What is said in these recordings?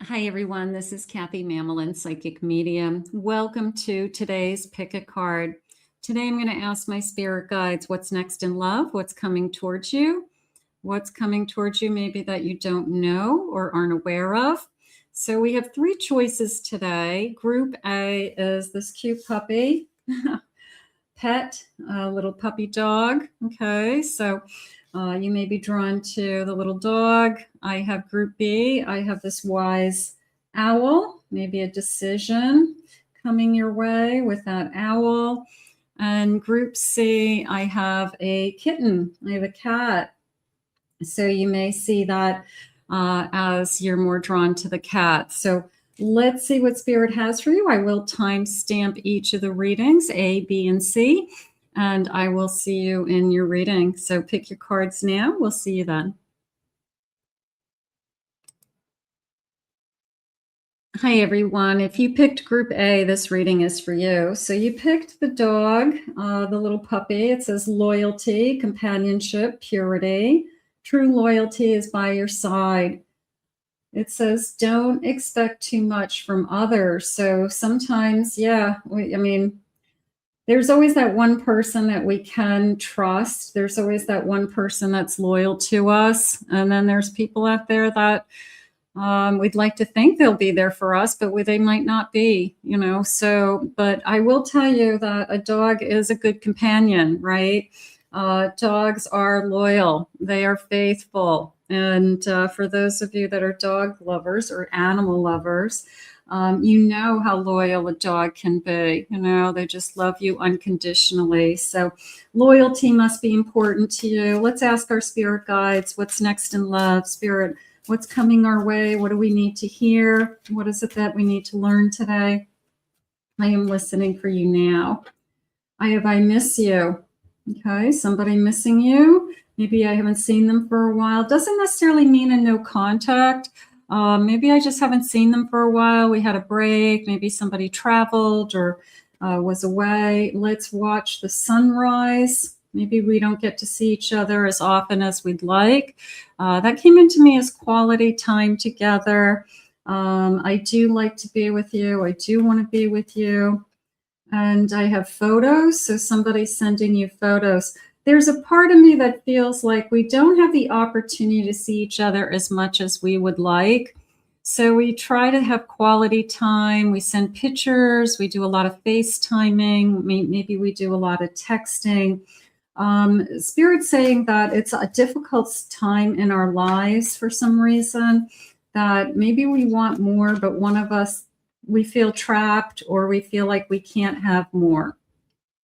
Hi, everyone. This is Kathy Mamolen, Psychic Medium. Welcome to today's Pick a Card. Today, I'm going to ask my spirit guides what's next in love, what's coming towards you, maybe that you don't know or aren't aware of. So we have three choices today. Group A is this cute puppy, pet, a little puppy dog. Okay, so you may be drawn to the little dog. I have Group B. I have this wise owl, maybe a decision coming your way with that owl. And Group C, I have a kitten. I have a cat. So you may see that as you're more drawn to the cat. So let's see what Spirit has for you. I will timestamp each of the readings, A, B, and C. And I will see you in your reading. So pick your cards now. We'll see you then. Hi, everyone. If you picked Group A, this reading is for you. So you picked the dog, the little puppy. It says loyalty, companionship, purity. True loyalty is by your side. It says don't expect too much from others. So sometimes, there's always that one person that we can trust. There's always that one person that's loyal to us. And then there's people out there that we'd like to think they'll be there for us, but they might not be, So, but I will tell you that a dog is a good companion, right? Dogs are loyal. They are faithful. And for those of you that are dog lovers or animal lovers, you know how loyal a dog can be. They just love you unconditionally. So loyalty must be important to you. Let's ask our spirit guides, what's next in love? Spirit, what's coming our way? What do we need to hear? What is it that we need to learn today? I am listening for you now. I miss you. Okay, somebody missing you. Maybe I haven't seen them for a while. Doesn't necessarily mean a no contact. Maybe I just haven't seen them for a while. We had a break. Maybe somebody traveled or was away. Let's watch the sunrise. Maybe we don't get to see each other as often as we'd like. That came into me as quality time together. I do like to be with you. I do want to be with you. And I have photos. So somebody's sending you photos. There's a part of me that feels like we don't have the opportunity to see each other as much as we would like. So we try to have quality time. We send pictures. We do a lot of FaceTiming. Maybe we do a lot of texting. Spirit saying that it's a difficult time in our lives for some reason, that maybe we want more, but one of us, we feel trapped or we feel like we can't have more.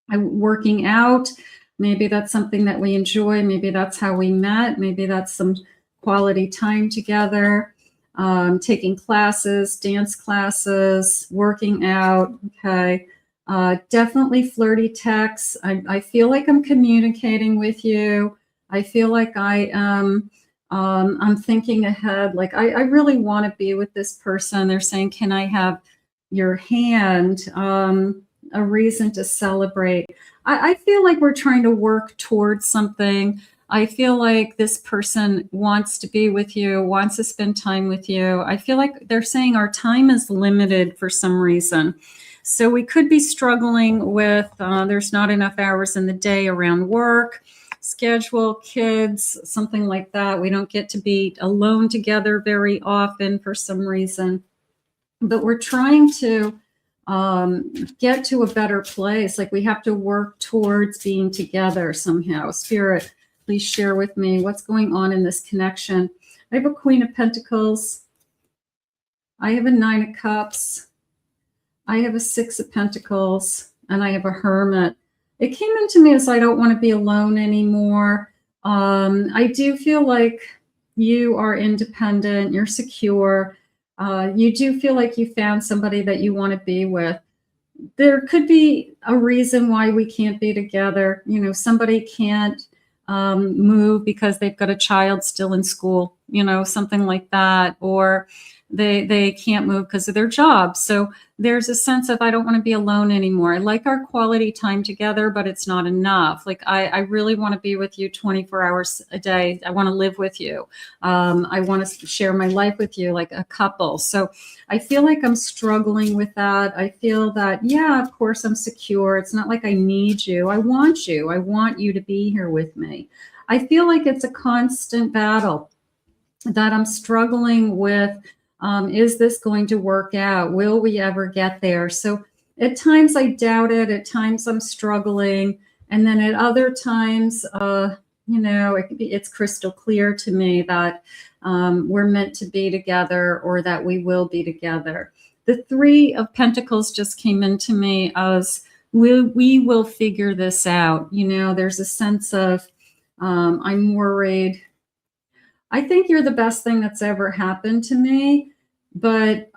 Working out, maybe that's something that we enjoy. Maybe that's how we met. Maybe that's some quality time together. Taking classes, dance classes, working out. Okay. Definitely flirty texts. I feel like I'm communicating with you. I feel like I am. I'm thinking ahead. Like I really want to be with this person. They're saying, "Can I have your hand?" A reason to celebrate. I feel like we're trying to work towards something. I feel like this person wants to be with you, wants to spend time with you. I feel like they're saying our time is limited for some reason. So we could be struggling with there's not enough hours in the day around work, schedule, kids, something like that. We don't get to be alone together very often for some reason. But we're trying to get to a better place. Like we have to work towards being together somehow. Spirit, please share with me what's going on in this connection. I have a Queen of Pentacles. I have a Nine of Cups. I have a Six of Pentacles. And I have a Hermit. It came into me as I don't want to be alone anymore. I do feel like you are independent. You're secure. You do feel like you found somebody that you want to be with. There could be a reason why we can't be together. Somebody can't move because they've got a child still in school you know, something like that, or they can't move because of their job. So there's a sense of, I don't want to be alone anymore. I like our quality time together, but it's not enough. Like, I really want to be with you 24 hours a day. I want to live with you. I want to share my life with you like a couple. So I feel like I'm struggling with that. I feel that, yeah, of course I'm secure. It's not like I need you. I want you. I want you to be here with me. I feel like it's a constant battle that I'm struggling with. Is this going to work out? Will we ever get there? So at times I doubt it. At times I'm struggling. And then at other times, you know, it's crystal clear to me that we're meant to be together, or that we will be together. The Three of Pentacles just came into me as we will figure this out. You know, there's a sense of I'm worried. I think you're the best thing that's ever happened to me, but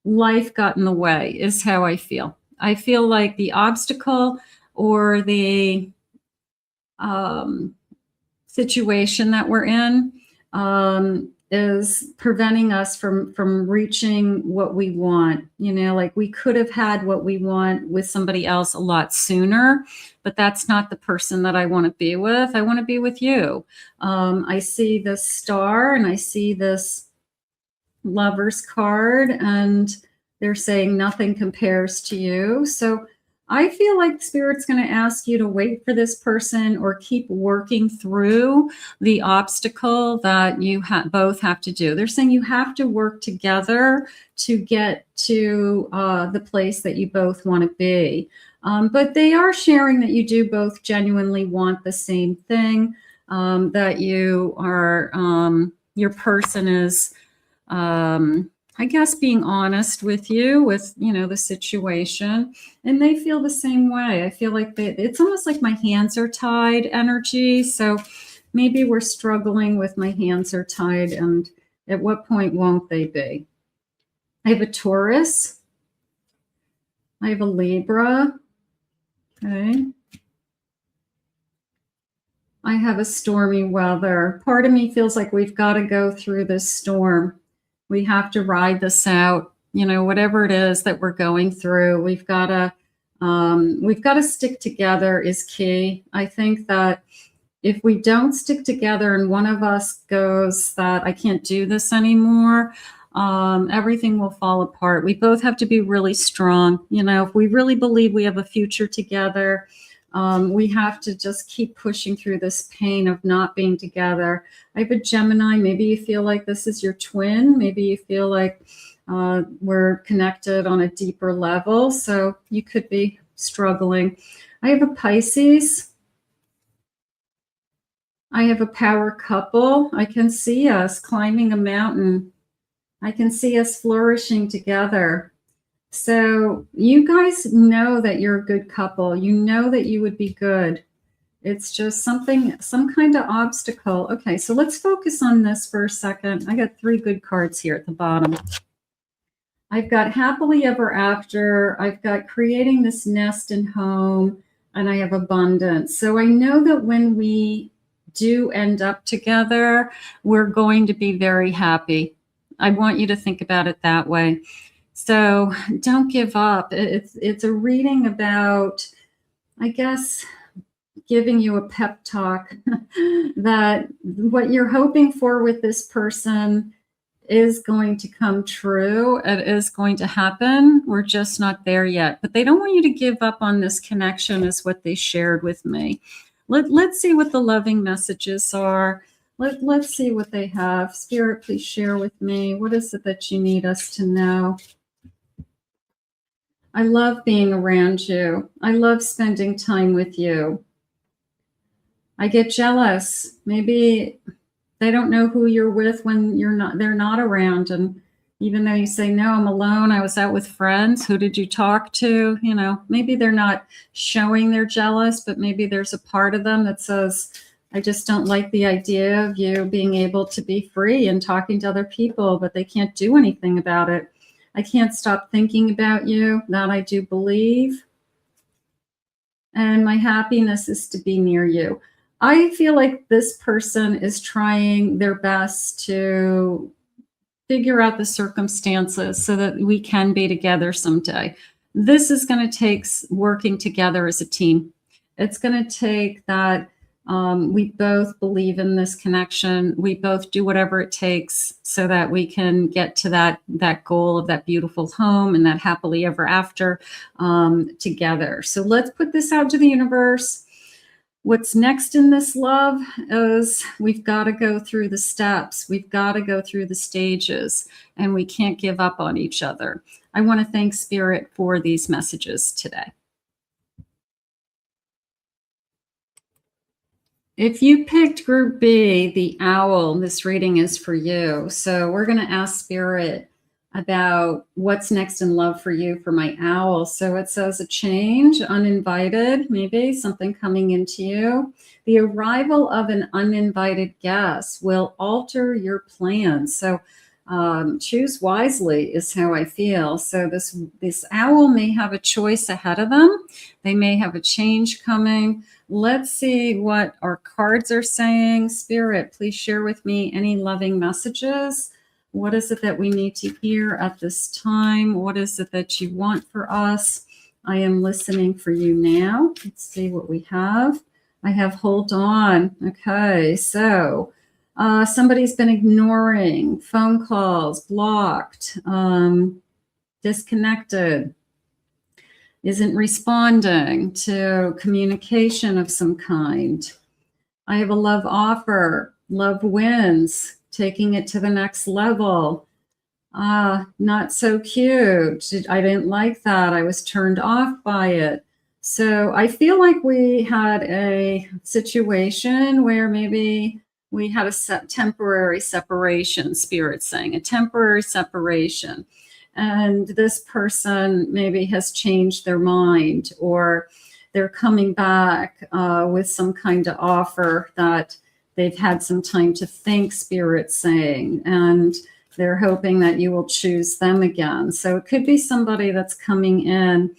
life got in the way is how I feel. I feel like the obstacle or the situation that we're in is preventing us from reaching what we want. You know, like we could have had what we want with somebody else a lot sooner, but that's not the person that I want to be with. I want to be with you. I see this star and I see this Lover's card, and they're saying nothing compares to you. So I feel like Spirit's going to ask you to wait for this person, or keep working through the obstacle that you both have to do. They're saying you have to work together to get to the place that you both want to be. But they are sharing that you do both genuinely want the same thing, that you are, your person is, I guess, being honest with you with, you know, the situation, and they feel the same way. I feel like it's almost like my hands are tied energy. So maybe we're struggling with my hands are tied, and at what point won't they be? I have a Taurus. I have a Libra. Okay. I have a stormy weather. Part of me feels like we've got to go through this storm. We have to ride this out, you know, whatever it is that we're going through. We've got to stick together is key. I think that if we don't stick together and one of us goes that I can't do this anymore, everything will fall apart. We both have to be really strong. You know, if we really believe we have a future together, we have to just keep pushing through this pain of not being together. I have a Gemini. Maybe you feel like this is your twin. Maybe you feel like we're connected on a deeper level. So you could be struggling. I have a Pisces. I have a power couple. I can see us climbing a mountain. I can see us flourishing together. So you guys know that you're a good couple. You know that you would be good. It's just some kind of obstacle. Okay, so let's focus on this for a second. I got 3 good cards here at the bottom. I've got happily ever after. I've got creating this nest and home, and I have abundance. So I know that when we do end up together, we're going to be very happy. I want you to think about it that way. So don't give up. It's a reading about, I guess, giving you a pep talk that what you're hoping for with this person is going to come true. It is going to happen. We're just not there yet. But they don't want you to give up on this connection, is what they shared with me. Let's see what the loving messages are. Let's see what they have. Spirit, please share with me. What is it that you need us to know? I love being around you. I love spending time with you. I get jealous. Maybe they don't know who you're with when they're not around. And even though you say, no, I'm alone, I was out with friends. Who did you talk to? You know, maybe they're not showing they're jealous, but maybe there's a part of them that says, I just don't like the idea of you being able to be free and talking to other people, but they can't do anything about it. I can't stop thinking about you. That I do believe. And my happiness is to be near you. I feel like this person is trying their best to figure out the circumstances so that we can be together someday. This is going to take working together as a team. It's going to take that we both believe in this connection. We both do whatever it takes so that we can get to that goal of that beautiful home and that happily ever after together. So let's put this out to the universe. What's next in this love is we've got to go through the steps. We've got to go through the stages, and we can't give up on each other. I want to thank Spirit for these messages today. If you picked Group B, the owl, this reading is for you. So we're going to ask Spirit about what's next in love for you for my owl. So it says a change, uninvited, maybe something coming into you. The arrival of an uninvited guest will alter your plans. So choose wisely is how I feel. So this owl may have a choice ahead of them. They may have a change coming. Let's see what our cards are saying. Spirit, please share with me any loving messages. What is it that we need to hear at this time? What is it that you want for us? I am listening for you now. Let's see what we have. I have hold on. Okay, so somebody's been ignoring phone calls, blocked, disconnected, isn't responding to communication of some kind. I have a love offer, love wins, taking it to the next level. Not so cute. I didn't like that. I was turned off by it. So I feel like we had a situation where maybe we had a temporary separation, Spirit saying, a temporary separation. And this person maybe has changed their mind, or they're coming back with some kind of offer that they've had some time to think, Spirit saying, and they're hoping that you will choose them again. So it could be somebody that's coming in.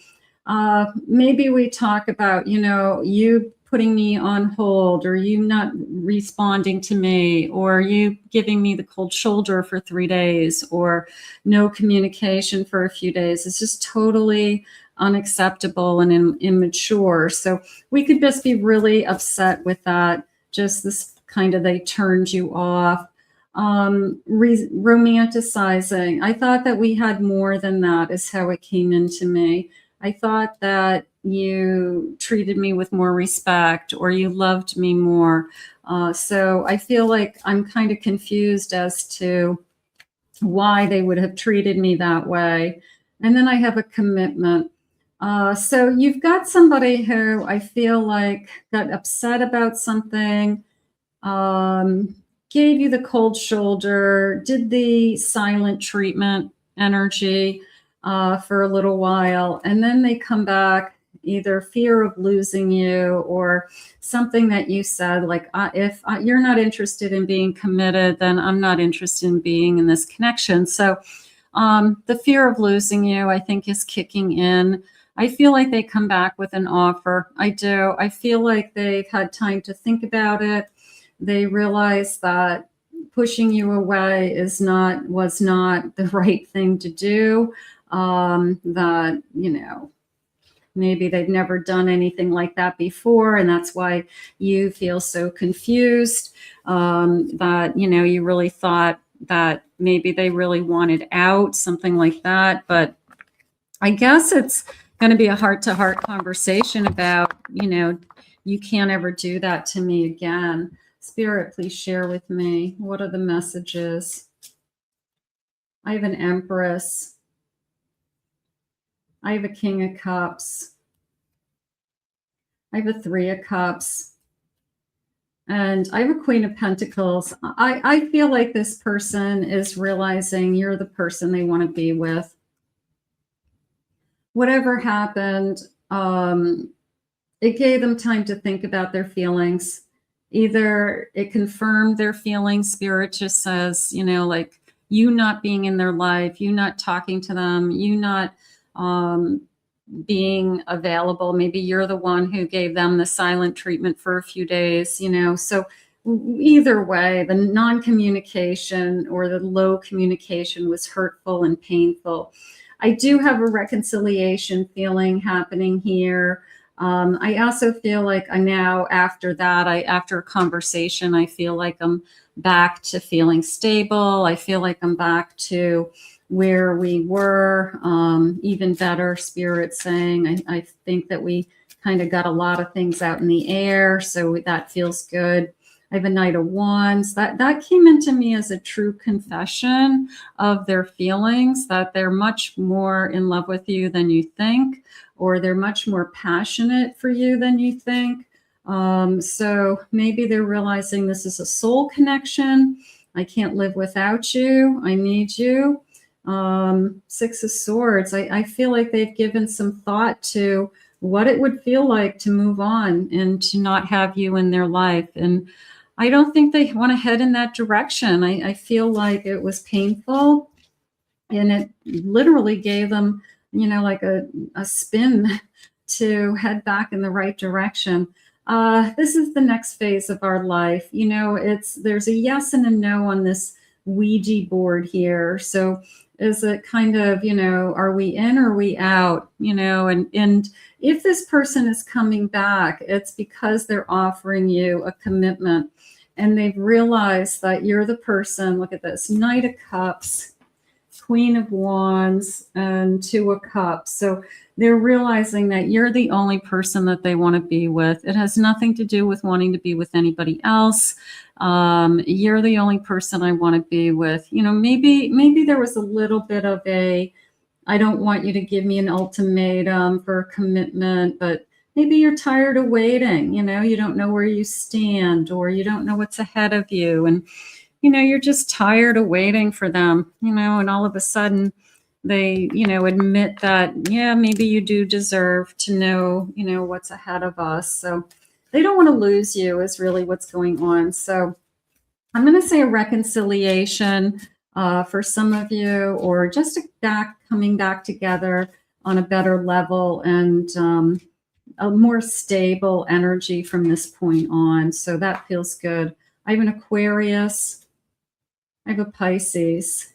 Maybe we talk about, you putting me on hold, or you not responding to me, or you giving me the cold shoulder for 3 days, or no communication for a few days. It's just totally unacceptable and immature. So we could just be really upset with that. Just this kind of, they turned you off. Romanticizing. I thought that we had more than that, is how it came into me. I thought that you treated me with more respect, or you loved me more. So I feel like I'm kind of confused as to why they would have treated me that way. And then I have a commitment. So you've got somebody who I feel like got upset about something, gave you the cold shoulder, did the silent treatment energy for a little while, and then they come back, either fear of losing you or something that you said, like, if you're not interested in being committed, then I'm not interested in being in this connection. So the fear of losing you, I think, is kicking in. I feel like they come back with an offer. I do. I feel like they've had time to think about it. They realize that pushing you away was not the right thing to do. That, maybe they've never done anything like that before, and that's why you feel so confused. That, you really thought that maybe they really wanted out, something like that. But I guess it's going to be a heart-to-heart conversation about, you can't ever do that to me again. Spirit, please share with me, what are the messages? I have an Empress. I have a King of Cups. I have a Three of Cups. And I have a Queen of Pentacles. I feel like this person is realizing you're the person they want to be with. Whatever happened, it gave them time to think about their feelings. Either it confirmed their feelings, Spirit just says, like, you not being in their life, you not talking to them, you not being available. Maybe you're the one who gave them the silent treatment for a few days, so either way, the non-communication or the low communication was hurtful and painful. I do have a reconciliation feeling happening here. I also feel like now after that, after a conversation, I feel like I'm back to feeling stable. I feel like I'm back to where we were, even better, Spirit saying. I think that we kind of got a lot of things out in the air, so that feels good. I have a Knight of Wands. That came into me as a true confession of their feelings, that they're much more in love with you than you think, or they're much more passionate for you than you think. So maybe they're realizing this is a soul connection. I can't live without you. I need you. Six of Swords. I feel like they've given some thought to what it would feel like to move on and to not have you in their life. And I don't think they want to head in that direction. I feel like it was painful, and it literally gave them, like a spin to head back in the right direction. This is the next phase of our life. There's a yes and a no on this Ouija board here. So is it kind of, are we in or are we out? And if this person is coming back, it's because they're offering you a commitment, and they've realized that you're the person. Look at this: Knight of Cups, Queen of Wands, and Two of Cups. So they're realizing that you're the only person that they want to be with. It has nothing to do with wanting to be with anybody else. You're the only person I want to be with. Maybe there was a little bit of I don't want you to give me an ultimatum for a commitment, but maybe you're tired of waiting. You don't know where you stand, or you don't know what's ahead of you. And, you're just tired of waiting for them, and all of a sudden they, admit that, yeah, maybe you do deserve to know, what's ahead of us. So they don't want to lose you is really what's going on. So I'm going to say a reconciliation for some of you, or just coming back together on a better level, and a more stable energy from this point on. So that feels good. I have an Aquarius. I have a Pisces.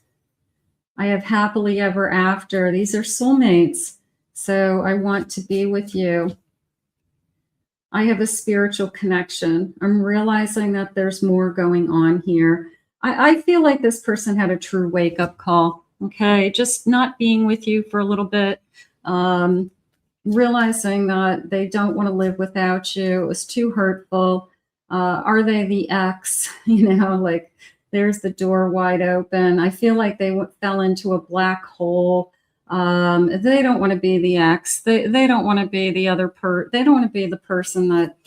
I have happily ever after. These are soulmates. So I want to be with you. I have a spiritual connection. I'm realizing that there's more going on here. I feel like this person had a true wake-up call. Okay, just not being with you for a little bit. Realizing that they don't want to live without you. It was too hurtful. Are they the ex? Like there's the door wide open. I feel like they fell into a black hole. They don't want to be the ex. They don't want to be the other they don't want to be the person that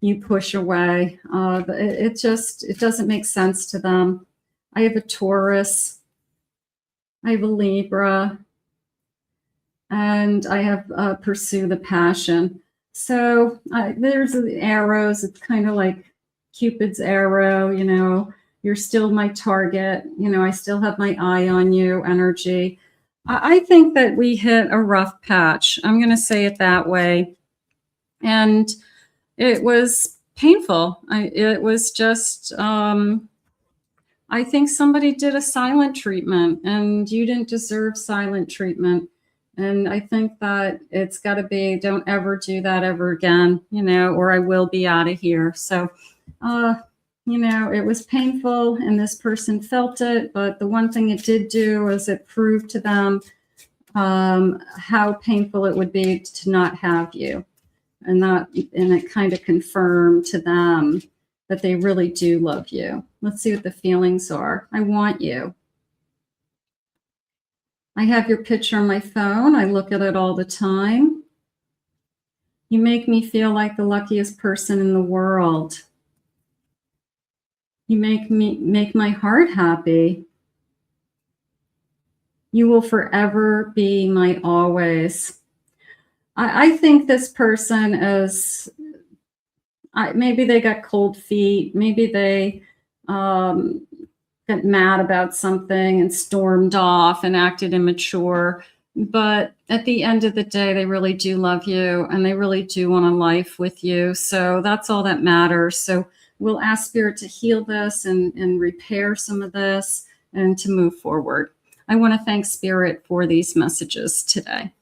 you push away. It doesn't make sense to them. I have a Taurus. I have a Libra. And I have Pursue the Passion. So there's the arrows. It's kind of like Cupid's arrow, you're still my target. I still have my eye on you energy. I think that we hit a rough patch. I'm going to say it that way. And it was painful. It was just, I think somebody did a silent treatment, and you didn't deserve silent treatment. And I think that it's got to be, don't ever do that ever again, or I will be out of here. So, it was painful, and this person felt it. But the one thing it did do is it proved to them how painful it would be to not have you. And it kind of confirmed to them that they really do love you. Let's see what the feelings are. I want you. I have your picture on my phone. I look at it all the time. You make me feel like the luckiest person in the world. You make my heart happy. You will forever be my always. I think this person is, maybe they got cold feet. Maybe they got mad about something and stormed off and acted immature. But at the end of the day, they really do love you and they really do want a life with you. So that's all that matters. So we'll ask Spirit to heal this and repair some of this and to move forward. I want to thank Spirit for these messages today.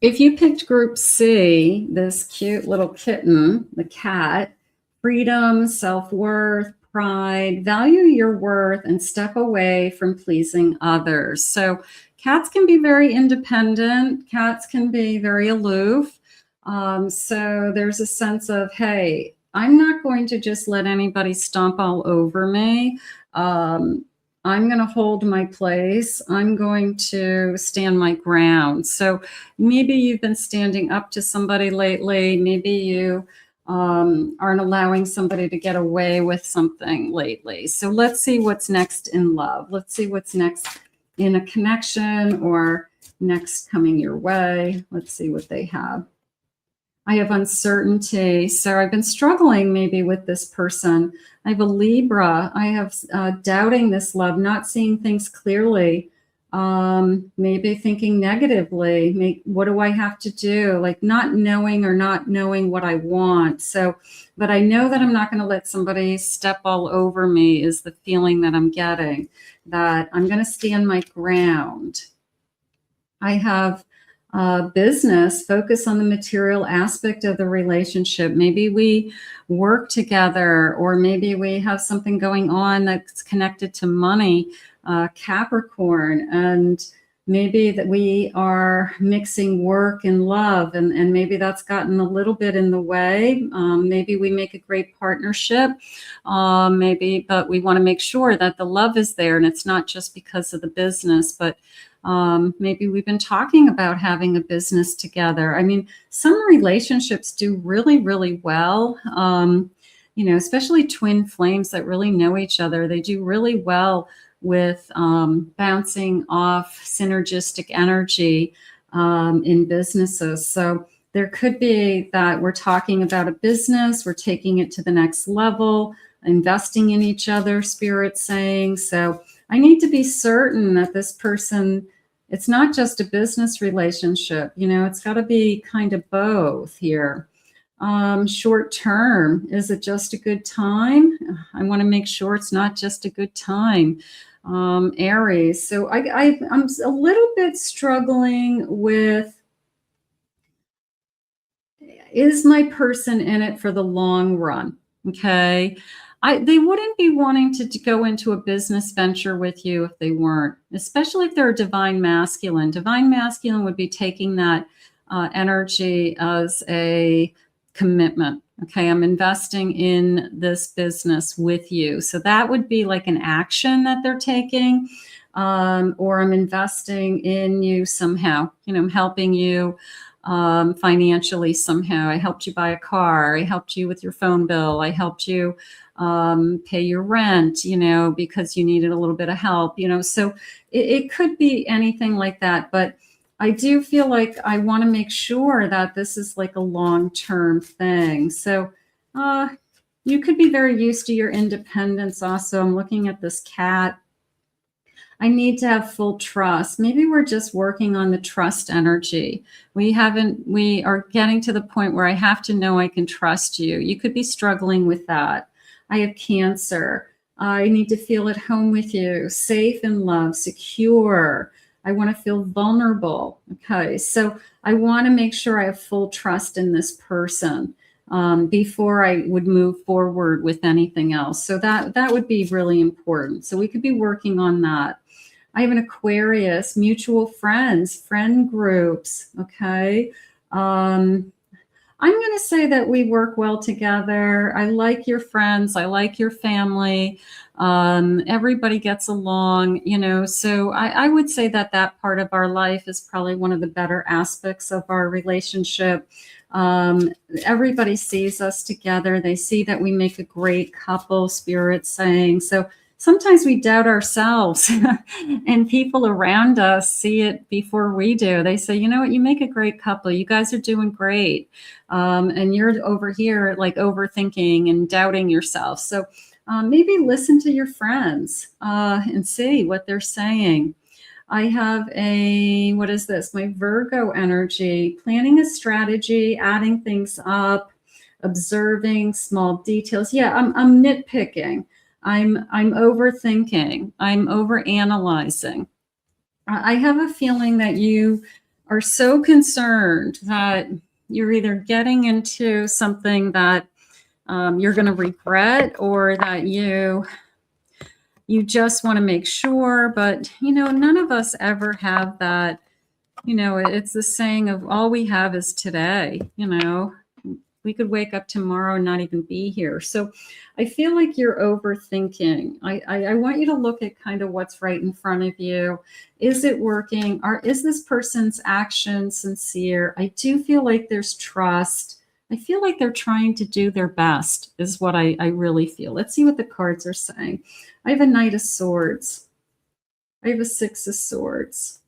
If you picked Group C, this cute little kitten, the cat, freedom, self-worth, pride, value your worth, and step away from pleasing others. So cats can be very independent. Cats can be very aloof. So there's a sense of, hey, I'm not going to just let anybody stomp all over me. I'm going to hold my place. I'm going to stand my ground. So maybe you've been standing up to somebody lately. Maybe you aren't allowing somebody to get away with something lately. So let's see what's next in love. Let's see what's next in a connection or next coming your way. Let's see what they have. I have uncertainty. So I've been struggling maybe with this person. I have a Libra. I have doubting this love, not seeing things clearly, maybe thinking negatively. What do I have to do? Like not knowing what I want. So, but I know that I'm not going to let somebody step all over me is the feeling that I'm getting, that I'm going to stand my ground. I have business, focus on the material aspect of the relationship. Maybe we work together, or maybe we have something going on that's connected to money, Capricorn, and maybe that we are mixing work and love, and maybe that's gotten a little bit in the way. Maybe we make a great partnership, but we want to make sure that the love is there, and it's not just because of the business, but maybe we've been talking about having a business together. I mean, some relationships do really, really well, especially twin flames that really know each other. They do really well with bouncing off synergistic energy in businesses. So there could be that we're talking about a business, we're taking it to the next level, investing in each other, Spirit saying. So I need to be certain that this person, it's not just a business relationship, it's got to be kind of both here. Short term, is it just a good time? I want to make sure it's not just a good time. Aries. So I'm a little bit struggling with, is my person in it for the long run? Okay. They wouldn't be wanting to go into a business venture with you if they weren't, especially if they're a divine masculine. Divine masculine would be taking that energy as a commitment. Okay, I'm investing in this business with you. So that would be like an action that they're taking, or I'm investing in you somehow. I'm helping you financially somehow. I helped you buy a car. I helped you with your phone bill. I helped you pay your rent, because you needed a little bit of help, so it could be anything like that. But I do feel like I want to make sure that this is like a long-term thing. So you could be very used to your independence also. I'm looking at this cat. I need to have full trust. Maybe we're just working on the trust energy. We are getting to the point where I have to know I can trust you. You could be struggling with that. I have Cancer. I need to feel at home with you, safe and loved, secure. I want to feel vulnerable. Okay, so I want to make sure I have full trust in this person before I would move forward with anything else. So that would be really important. So we could be working on that. I have an Aquarius, mutual friends, friend groups. Okay. I'm going to say that we work well together. I like your friends. I like your family. Everybody gets along, so I would say that part of our life is probably one of the better aspects of our relationship. Everybody sees us together. They see that we make a great couple, Spirit saying. So sometimes we doubt ourselves and people around us see it before we do. They say, you know what, you make a great couple. You guys are doing great. And you're over here like overthinking and doubting yourself. So maybe listen to your friends and see what they're saying. I have what is this? My Virgo energy, planning a strategy, adding things up, observing small details. Yeah, I'm nitpicking. I'm overthinking. I'm overanalyzing. I have a feeling that you are so concerned that you're either getting into something that you're going to regret, or that you just want to make sure. But, none of us ever have that. It's the saying of all we have is today. We could wake up tomorrow and not even be here. So I feel like you're overthinking. I want you to look at kind of what's right in front of you. Is it working? Is this person's action sincere? I do feel like there's trust. I feel like they're trying to do their best is what I really feel. Let's see what the cards are saying. I have a Knight of Swords. I have a Six of Swords.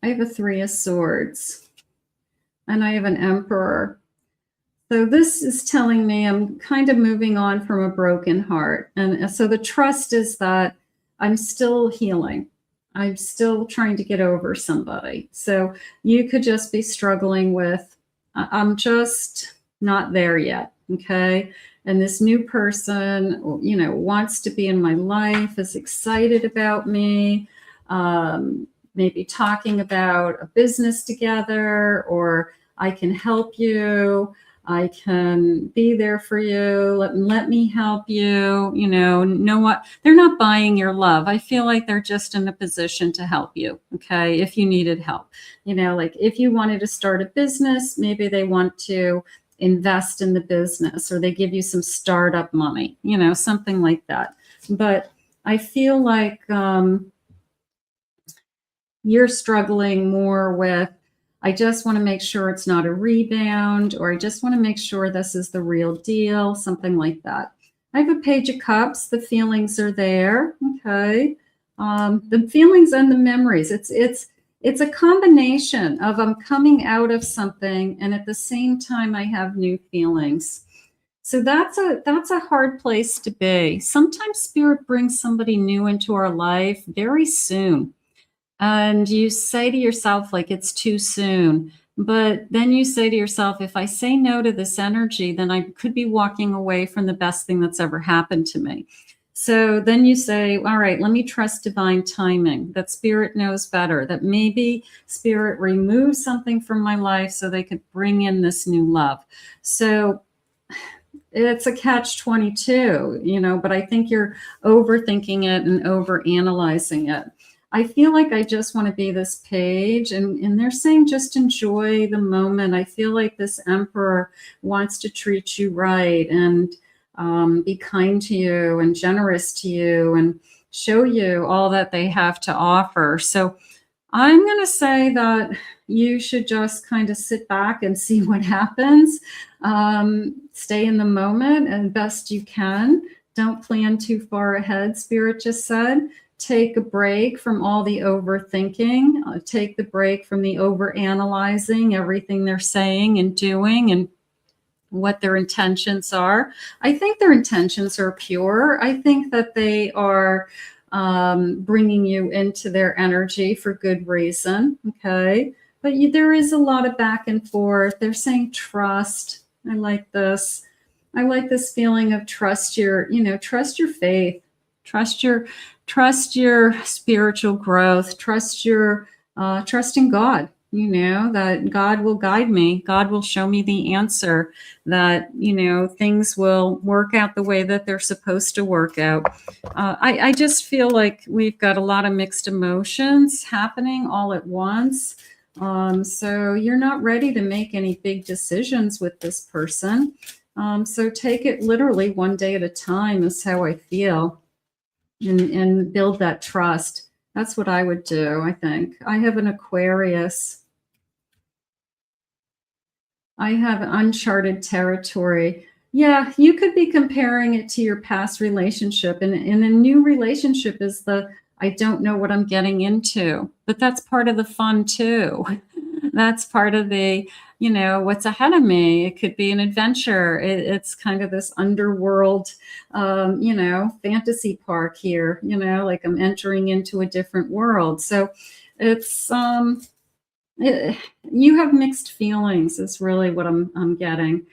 I have a Three of Swords. And I have an Emperor. So this is telling me I'm kind of moving on from a broken heart. And so the trust is that I'm still healing. I'm still trying to get over somebody. So you could just be struggling with, I'm just not there yet. Okay. And this new person, wants to be in my life, is excited about me. Maybe talking about a business together, or I can help you. I can be there for you. Let me help you. Know what? They're not buying your love. I feel like they're just in a position to help you. Okay. If you needed help, like if you wanted to start a business, maybe they want to invest in the business, or they give you some startup money, something like that. But I feel like, you're struggling more with, I just want to make sure it's not a rebound, or I just want to make sure this is the real deal, something like that. I have a Page of Cups. The feelings are there. Okay. The feelings and the memories. It's a combination of I'm coming out of something, and at the same time I have new feelings. So that's a hard place to be. Sometimes Spirit brings somebody new into our life very soon. And you say to yourself, like, it's too soon. But then you say to yourself, if I say no to this energy, then I could be walking away from the best thing that's ever happened to me. So then you say, all right, let me trust divine timing, that Spirit knows better, that maybe Spirit removes something from my life so they could bring in this new love. So it's a catch-22, but I think you're overthinking it and overanalyzing it. I feel like I just want to be this page, and they're saying just enjoy the moment. I feel like this Emperor wants to treat you right and be kind to you and generous to you and show you all that they have to offer. So I'm going to say that you should just kind of sit back and see what happens. Stay in the moment as best you can. Don't plan too far ahead, Spirit just said. Take a break from all the overthinking. Take the break from the overanalyzing everything they're saying and doing and what their intentions are. I think their intentions are pure. I think that they are bringing you into their energy for good reason. Okay. But there is a lot of back and forth. They're saying trust. I like this. I like this feeling of trust your faith, trust your spiritual growth, trust in God, that God will guide me. God will show me the answer, that, things will work out the way that they're supposed to work out. I just feel like we've got a lot of mixed emotions happening all at once. So you're not ready to make any big decisions with this person. So take it literally one day at a time is how I feel, and build that trust. That's what I would do, I think. I have an Aquarius. I have uncharted territory. Yeah, you could be comparing it to your past relationship. And in a new relationship is I don't know what I'm getting into. But that's part of the fun too. That's part of the, what's ahead of me. It could be an adventure. It's kind of this underworld, fantasy park here, like I'm entering into a different world. So it's, you have mixed feelings is really what I'm getting.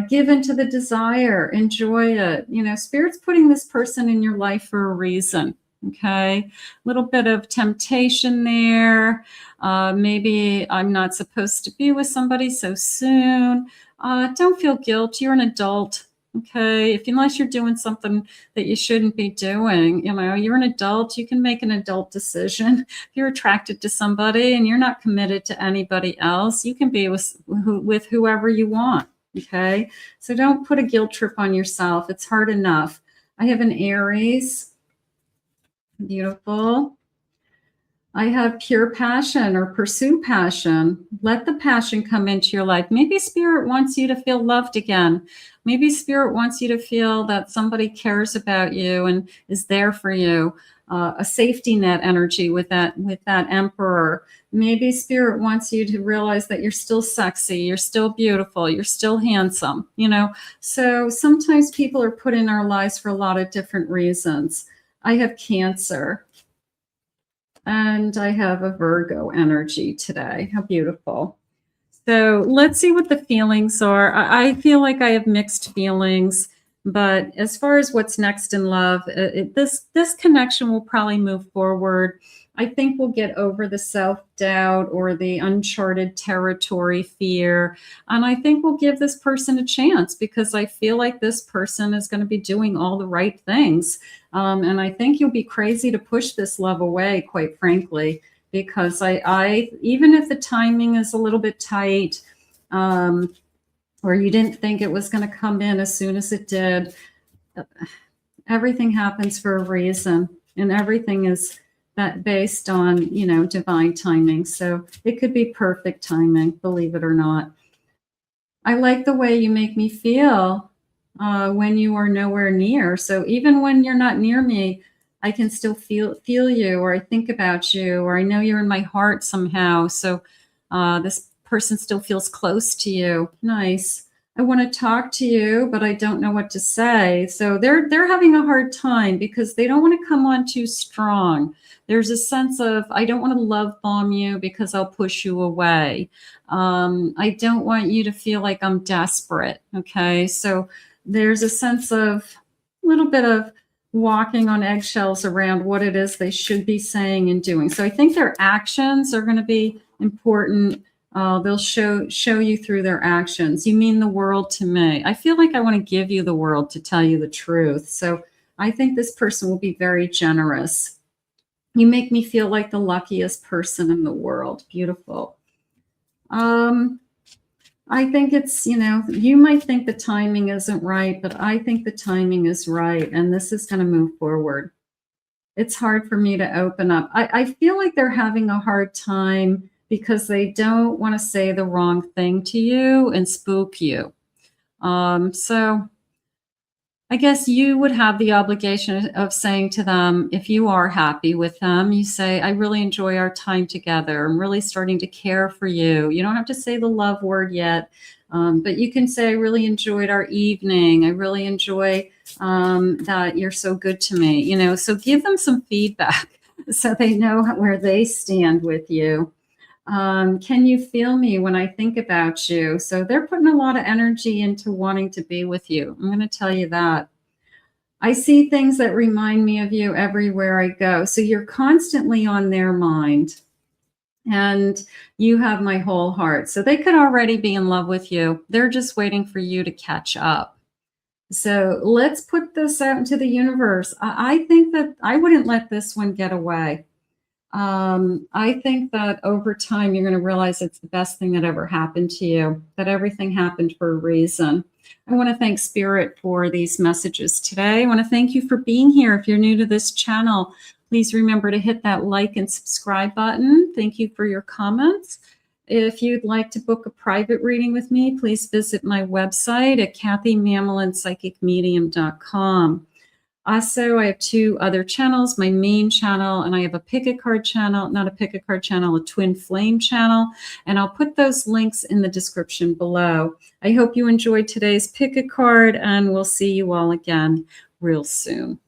Give into the desire, enjoy it. Spirit's putting this person in your life for a reason. Okay, a little bit of temptation there. Maybe I'm not supposed to be with somebody so soon. Don't feel guilt. You're an adult. Okay, unless you're doing something that you shouldn't be doing, you're an adult. You can make an adult decision. If you're attracted to somebody and you're not committed to anybody else, you can be with whoever you want. Okay, so don't put a guilt trip on yourself. It's hard enough. I have an Aries. Beautiful. I have pure passion or pursue passion. Let the passion come into your life. Maybe Spirit wants you to feel loved again. Maybe Spirit wants you to feel that somebody cares about you and is there for you. A safety net energy with that Emperor. Maybe Spirit wants you to realize that you're still sexy, you're still beautiful, you're still handsome. So sometimes people are put in our lives for a lot of different reasons. I have Cancer. And I have a Virgo energy today. How beautiful. So let's see what the feelings are. I feel like I have mixed feelings, but as far as what's next in love, this connection will probably move forward. I think we'll get over the self-doubt or the uncharted territory fear. And I think we'll give this person a chance because I feel like this person is going to be doing all the right things. And I think you'll be crazy to push this love away, quite frankly, because I even if the timing is a little bit tight, or you didn't think it was going to come in as soon as it did, everything happens for a reason, and everything is based on, divine timing. So it could be perfect timing, believe it or not. I like the way you make me feel when you are nowhere near. So even when you're not near me, I can still feel you, or I think about you, or I know you're in my heart somehow. So this person still feels close to you. Nice. I want to talk to you, but I don't know what to say. So they're having a hard time because they don't want to come on too strong. There's a sense of, I don't want to love bomb you because I'll push you away. I don't want you to feel like I'm desperate. Okay. So there's a sense of a little bit of walking on eggshells around what it is they should be saying and doing. So I think their actions are going to be important. They'll show you through their actions. You mean the world to me. I feel like I want to give you the world, to tell you the truth. So I think this person will be very generous. You make me feel like the luckiest person in the world. Beautiful. I think it's, you might think the timing isn't right, but I think the timing is right. And this is going to move forward. It's hard for me to open up. I feel like they're having a hard time because they don't want to say the wrong thing to you and spook you. So I guess you would have the obligation of saying to them, if you are happy with them, you say, I really enjoy our time together. I'm really starting to care for you. You don't have to say the love word yet, but you can say, I really enjoyed our evening. I really enjoy that you're so good to me. So give them some feedback so they know where they stand with you. Can you feel me when I think about you? So they're putting a lot of energy into wanting to be with you. I'm going to tell you that. I see things that remind me of you everywhere I go. So you're constantly on their mind and you have my whole heart. So they could already be in love with you. They're just waiting for you to catch up. So let's put this out into the universe. I think that I wouldn't let this one get away. I think that over time, you're going to realize it's the best thing that ever happened to you, that everything happened for a reason. I want to thank Spirit for these messages today. I want to thank you for being here. If you're new to this channel, please remember to hit that like and subscribe button. Thank you for your comments. If you'd like to book a private reading with me, please visit my website at KathyMamolenPsychicMedium.com. Also, I have 2 other channels, my main channel, and I have a pick a card channel, not a pick a card channel, a twin flame channel. And I'll put those links in the description below. I hope you enjoyed today's pick a card, and we'll see you all again real soon.